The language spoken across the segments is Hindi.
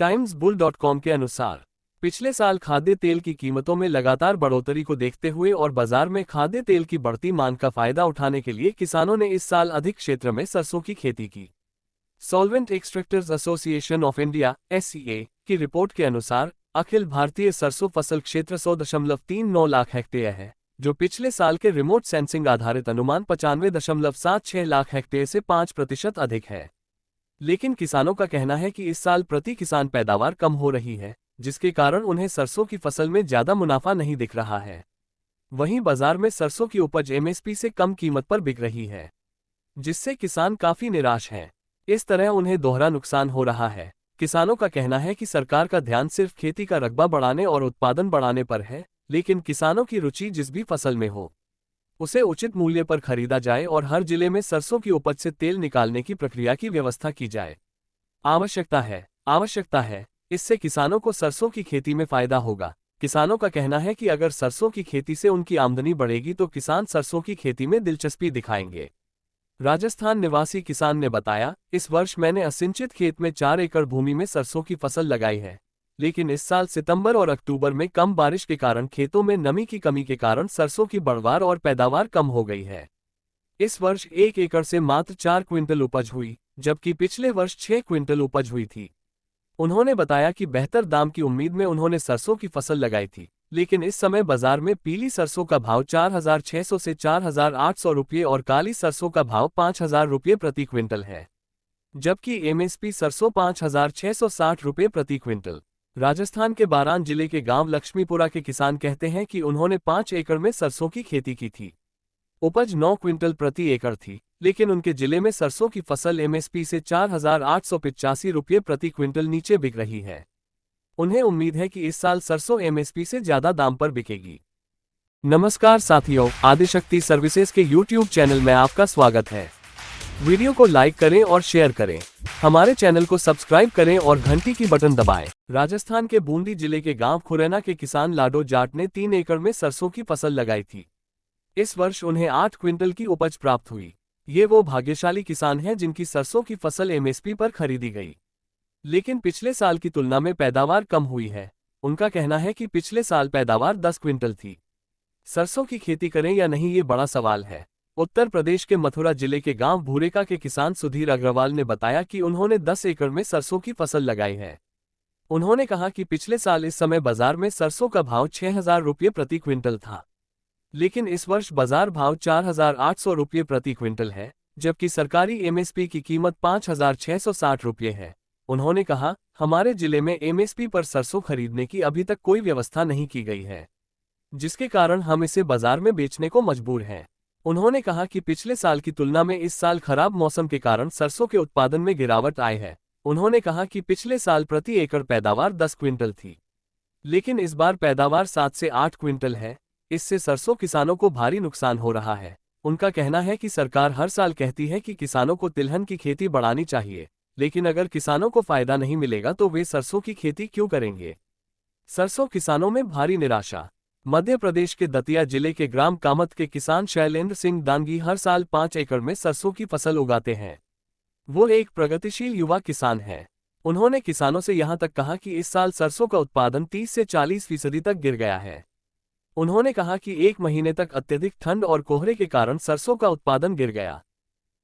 timesbull.com के अनुसार पिछले साल खाद्य तेल की कीमतों में लगातार बढ़ोतरी को देखते हुए और बाजार में खाद्य तेल की बढ़ती मांग का फायदा उठाने के लिए किसानों ने इस साल अधिक क्षेत्र में सरसों की खेती की। Solvent extractors association of India (SCA) की रिपोर्ट के अनुसार अखिल भारतीय सरसों फसल क्षेत्र 100.39 लाख हेक्टेयर है, जो पिछले साल के रिमोट सेंसिंग आधारित अनुमान 95.76 लाख हेक्टेयर से 5% अधिक है। लेकिन किसानों का कहना है कि इस साल प्रति किसान पैदावार कम हो रही है, जिसके कारण उन्हें सरसों की फसल में ज्यादा मुनाफा नहीं दिख रहा है। वहीं बाजार में सरसों की उपज MSP से कम कीमत पर बिक रही है, जिससे किसान काफी निराश हैं। इस तरह उन्हें दोहरा नुकसान हो रहा है। किसानों का कहना है कि सरकार का ध्यान सिर्फ खेती का रकबा बढ़ाने और उत्पादन बढ़ाने पर है, लेकिन किसानों की रुचि जिस भी फसल में हो, उसे उचित मूल्य पर खरीदा जाए और हर जिले में सरसों की उपज से तेल निकालने की प्रक्रिया की व्यवस्था की जाए। आवश्यकता है। इससे किसानों को सरसों की खेती में फायदा होगा। किसानों का कहना है कि अगर सरसों की खेती से उनकी आमदनी बढ़ेगी तो किसान सरसों की खेती में दिलचस्पी दिखाएंगे। राजस्थान निवासी किसान ने बताया, इस वर्ष मैंने असिंचित खेत में 4 एकड़ भूमि में सरसों की फसल लगाई है, लेकिन इस साल सितंबर और अक्टूबर में कम बारिश के कारण खेतों में नमी की कमी के कारण सरसों की बढ़वार और पैदावार कम हो गई है। इस वर्ष 1 एकड़ से मात्र 4 क्विंटल उपज हुई, जबकि पिछले वर्ष 6 क्विंटल उपज हुई थी। उन्होंने बताया कि बेहतर दाम की उम्मीद में उन्होंने सरसों की फसल लगाई थी, लेकिन इस समय बाजार में पीली सरसों का भाव 4,600 से 4,800 रुपये और काली सरसों का भाव 5,000 रुपये प्रति क्विंटल है, जबकि MSP सरसों 5,660 रुपये प्रति क्विंटल। राजस्थान के बारान जिले के गांव लक्ष्मीपुरा के किसान कहते हैं कि उन्होंने 5 एकड़ में सरसों की खेती की थी। उपज 9 क्विंटल प्रति एकड़ थी, लेकिन उनके जिले में सरसों की फसल MSP से 4,885 रुपये प्रति क्विंटल नीचे बिक रही है। उन्हें उम्मीद है कि इस साल सरसों MSP से ज्यादा दाम पर बिकेगी। नमस्कार साथियों, आदिशक्ति सर्विसेज के YouTube चैनल में आपका स्वागत है। वीडियो को लाइक करें और शेयर करें। हमारे चैनल को सब्सक्राइब करें और घंटी की बटन दबाएं। राजस्थान के बूंदी जिले के गांव खुरैना के किसान लाडो जाट ने 3 एकड़ में सरसों की फसल लगाई थी। इस वर्ष उन्हें 8 क्विंटल की उपज प्राप्त हुई। ये वो भाग्यशाली किसान हैं जिनकी सरसों की फसल MSP पर खरीदी गई, लेकिन पिछले साल की तुलना में पैदावार कम हुई है। उनका कहना है कि पिछले साल पैदावार 10 क्विंटल थी। सरसों की खेती करें या नहीं, ये बड़ा सवाल है। उत्तर प्रदेश के मथुरा जिले के गांव भूरेका के किसान सुधीर अग्रवाल ने बताया कि उन्होंने 10 एकड़ में सरसों की फसल लगाई है। उन्होंने कहा कि पिछले साल इस समय बाजार में सरसों का भाव 6,000 रुपये प्रति क्विंटल था, लेकिन इस वर्ष बाजार भाव 4,800 रुपये प्रति क्विंटल है, जबकि सरकारी MSP की कीमत 5,660 रुपये है। उन्होंने कहा, हमारे जिले में MSP पर सरसों खरीदने की अभी तक कोई व्यवस्था नहीं की गई है, जिसके कारण हम इसे बाजार में बेचने को मजबूर हैं। उन्होंने कहा कि पिछले साल की तुलना में इस साल खराब मौसम के कारण सरसों के उत्पादन में गिरावट आई है। उन्होंने कहा कि पिछले साल प्रति एकड़ पैदावार 10 क्विंटल थी, लेकिन इस बार पैदावार 7 से 8 क्विंटल है। इससे सरसों किसानों को भारी नुकसान हो रहा है। उनका कहना है कि सरकार हर साल कहती है कि किसानों को तिलहन की खेती बढ़ानी चाहिए, लेकिन अगर किसानों को फायदा नहीं मिलेगा तो वे सरसों की खेती क्यों करेंगे। सरसों किसानों में भारी निराशा। मध्य प्रदेश के दतिया जिले के ग्राम कामत के किसान शैलेंद्र सिंह दांगी हर साल 5 एकड़ में सरसों की फसल उगाते हैं। वो एक प्रगतिशील युवा किसान हैं। उन्होंने किसानों से यहां तक कहा कि इस साल सरसों का उत्पादन 30 से 40% तक गिर गया है। उन्होंने कहा कि 1 महीने तक अत्यधिक ठंड और कोहरे के कारण सरसों का उत्पादन गिर गया।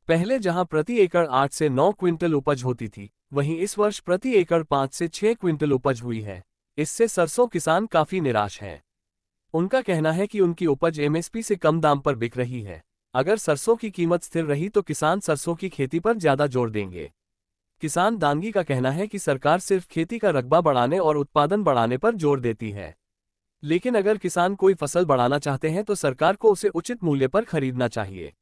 पहले जहां प्रति एकड़ 8 से 9 क्विंटल उपज होती थी, वहीं इस वर्ष प्रति एकड़ 5 से 6 क्विंटल उपज हुई है। इससे सरसों किसान काफी निराश हैं। उनका कहना है कि उनकी उपज MSP से कम दाम पर बिक रही है। अगर सरसों की कीमत स्थिर रही तो किसान सरसों की खेती पर ज्यादा जोर देंगे। किसान दांगी का कहना है कि सरकार सिर्फ खेती का रकबा बढ़ाने और उत्पादन बढ़ाने पर जोर देती है, लेकिन अगर किसान कोई फसल बढ़ाना चाहते हैं तो सरकार को उसे उचित मूल्य पर खरीदना चाहिए।